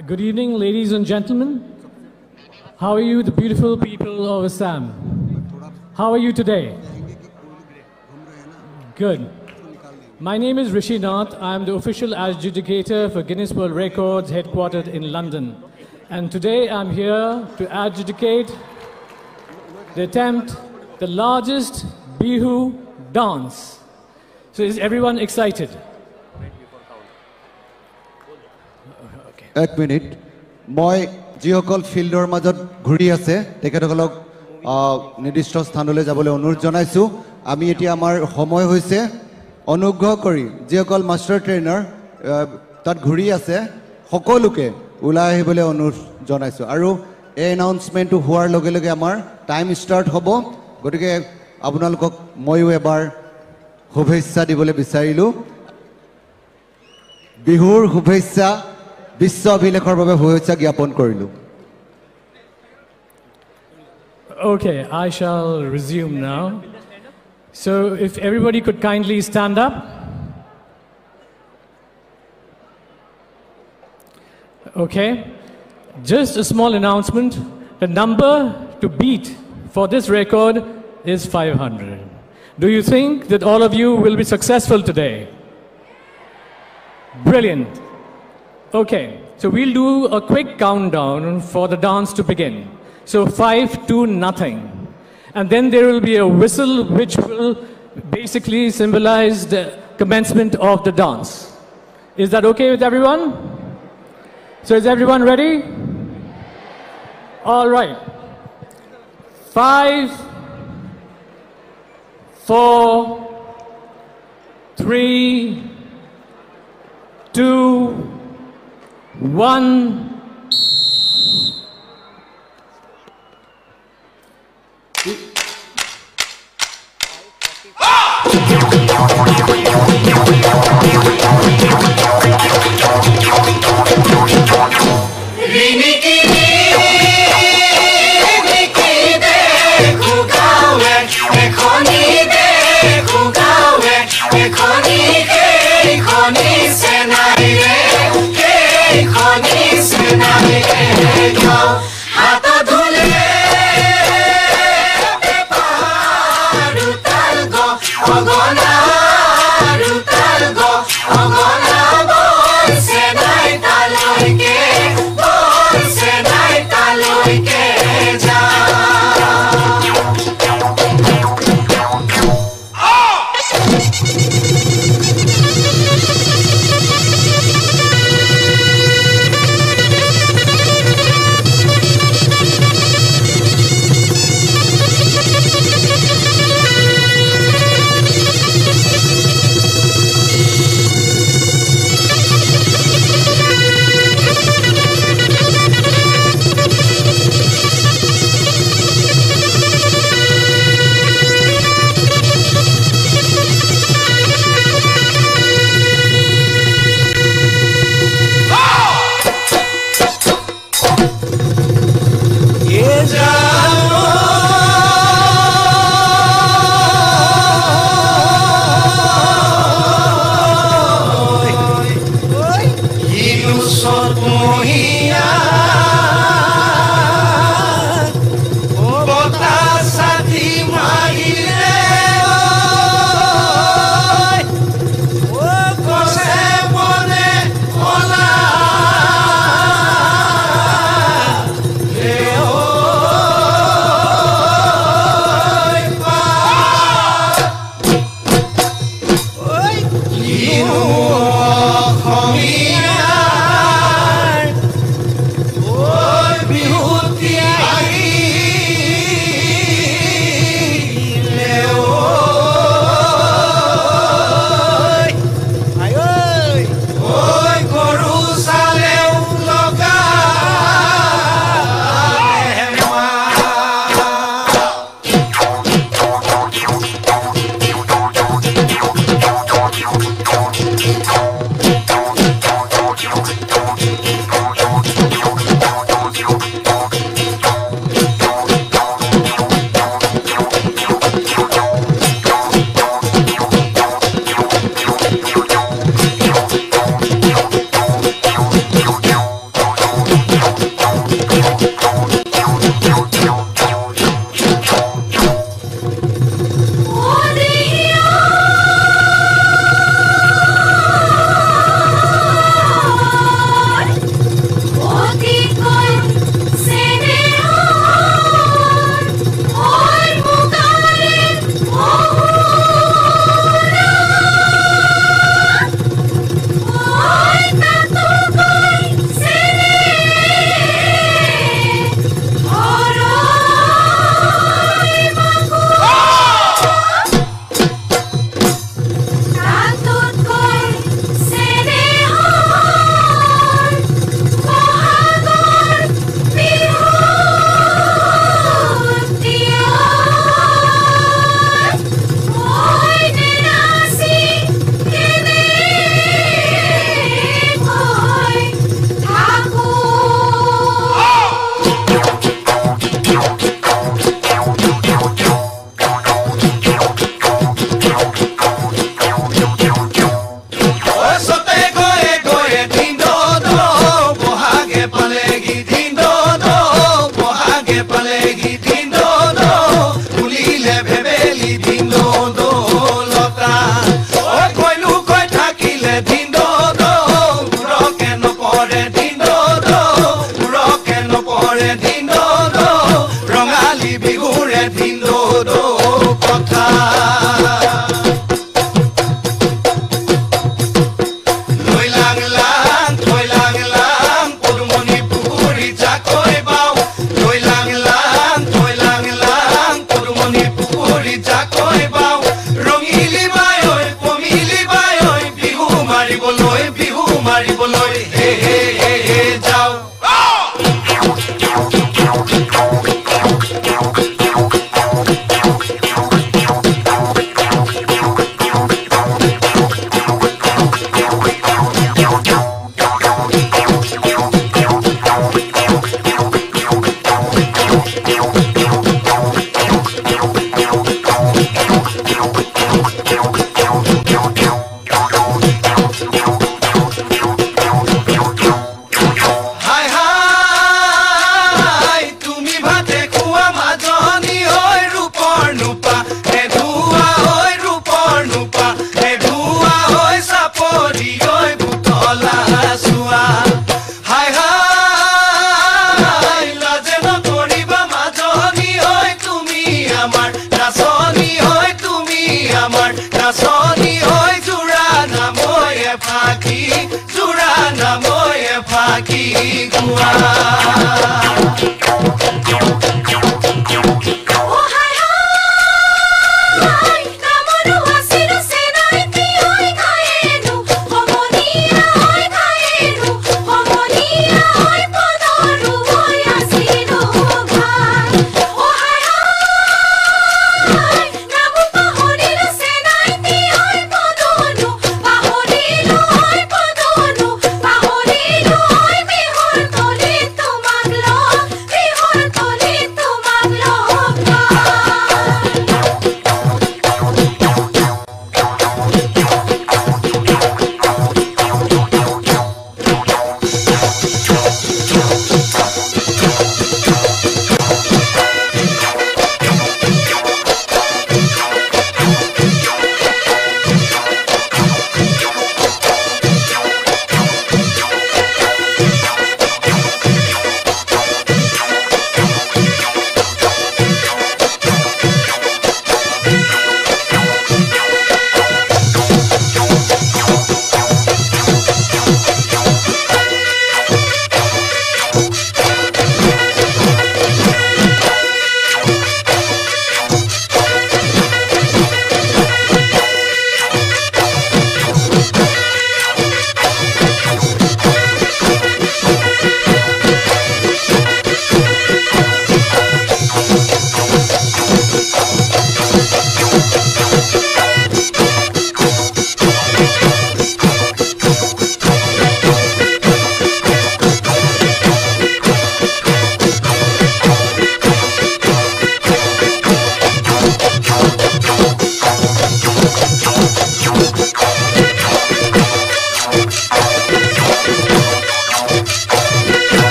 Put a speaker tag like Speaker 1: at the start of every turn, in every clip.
Speaker 1: Good evening, ladies and gentlemen. How are you, the beautiful people of Assam? How are you today? Good. My name is Rishi Nath. I am the official adjudicator for Guinness World Records, headquartered in London. And today I'm here to adjudicate the largest Bihu dance. So is everyone excited?
Speaker 2: One minute. I যিসকল ফিল্ডৰ মাজত ঘূৰি আছে তেখেতসকলক নিৰ্দিষ্ট স্থানলৈ যাবলৈ অনুৰোধ জনাইছো আমি এতিয়া আমাৰ সময় হৈছে অনুগ্ৰহ কৰি যিসকল মাষ্টাৰ ট্ৰেইনাৰ তাত ঘূৰি আছে সকলোকে ওলাই আহিবলৈ অনুৰোধ জনাইছো আৰু এই এনাউন্সমেন্টটো হোৱাৰ লগে লগে আমাৰ টাইম ষ্টাৰ্ট হ'ব গতিকে আপোনালোকক মইও এবাৰ শুভেচ্ছা দিবলৈ বিচাৰিলো বিহুৰ শুভেচ্ছা বিশ্ব অভিলেখৰ বাবে শুভেচ্ছা জ্ঞাপন কৰিলো
Speaker 1: Okay, I shall resume now. So if everybody could kindly stand up. Okay. Just a small announcement. The number to beat for this record is 500. Do you think that all of you will be successful today? Brilliant. Okay, so we'll do a quick countdown for the dance to begin. So 5 to nothing. And then there will be a whistle which will basically symbolize the commencement of the dance. Is that okay with everyone? So is everyone ready? All right. 5, 4, 3, 2, 1.
Speaker 3: নাচিবলৈ হে হে হে হে যাও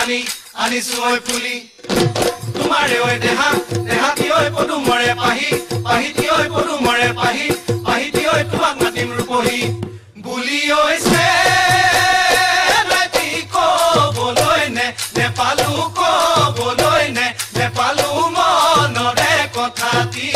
Speaker 3: পানী আনিছো ঐ ফুলি তোমাৰে ঐ দেহা দেহাতি ঐ পদুমৰে পাহি পাহিতি ঐ পদুমৰে পাহি পাহিতি ঐ তোমাক মাতিম ৰূপহী বুলি ঐছে ৰাতি ক'বলৈ নেপালো ক'বলৈ নেপালো মনৰে কথাটি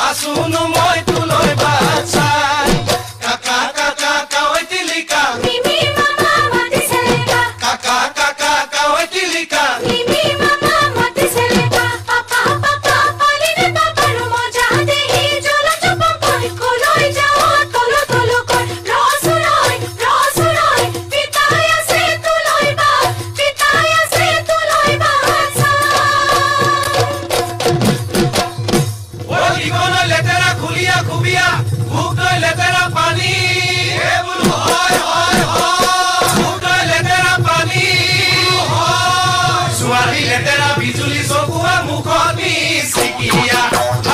Speaker 3: Asuno moi tu loi batsai kaka kaka kawai tilika mimi mama mati seleka kaka kaka kawai tilika mimi mama mati seleka papa papa paline papa rumo jade hi jola chupa koi koloi jao tolo tolo koi rosunoi pitaya se tu loi batsai Oligona letera khulia khubia bhukoi letera pani he bulu hoy bhukoi letera pani suari letera bijuli sokua mukhoni sikia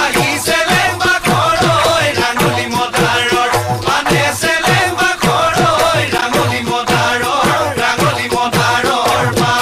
Speaker 3: ahi selemba khoroi rangoli modaror pane selemba khoroi rangoli modaror pa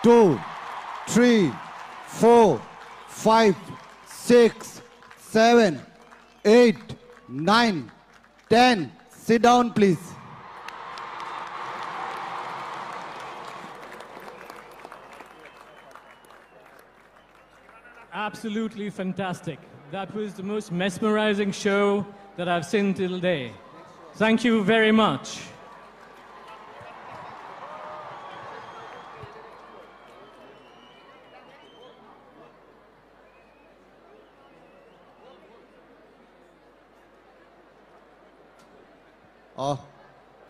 Speaker 2: Two, three, 4, 5, 6, 7, 8, 9, 10. Sit down, please.
Speaker 1: Absolutely fantastic. That was the most mesmerizing show that I've seen till day. Thank you very much.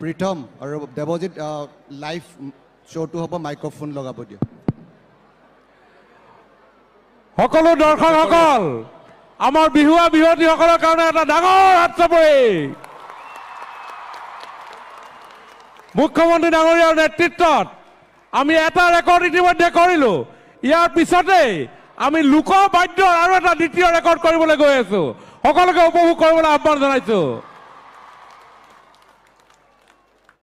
Speaker 2: Pritam আৰু Debajit live শ্ব'টো হ'ব microphone লগাব দিয়া
Speaker 4: সকলো দৰ্শকসকল আমাৰ বিহুৱা বিহুৱতীসকলৰ কাৰণে এটা ডাঙৰ হাত চাপৰি মুখ্যমন্ত্ৰী ডাঙৰীয়াৰ নেতৃত্বত আমি এটা ৰেকৰ্ড ইতিমধ্যে কৰিলোঁ ইয়াৰ পিছতেই আমি লোকবাদ্যৰ আৰু এটা দ্বিতীয় ৰেকৰ্ড কৰিবলৈ গৈ আছোঁ সকলোকে উপভোগ কৰিবলৈ আহ্বান জনাইছোঁ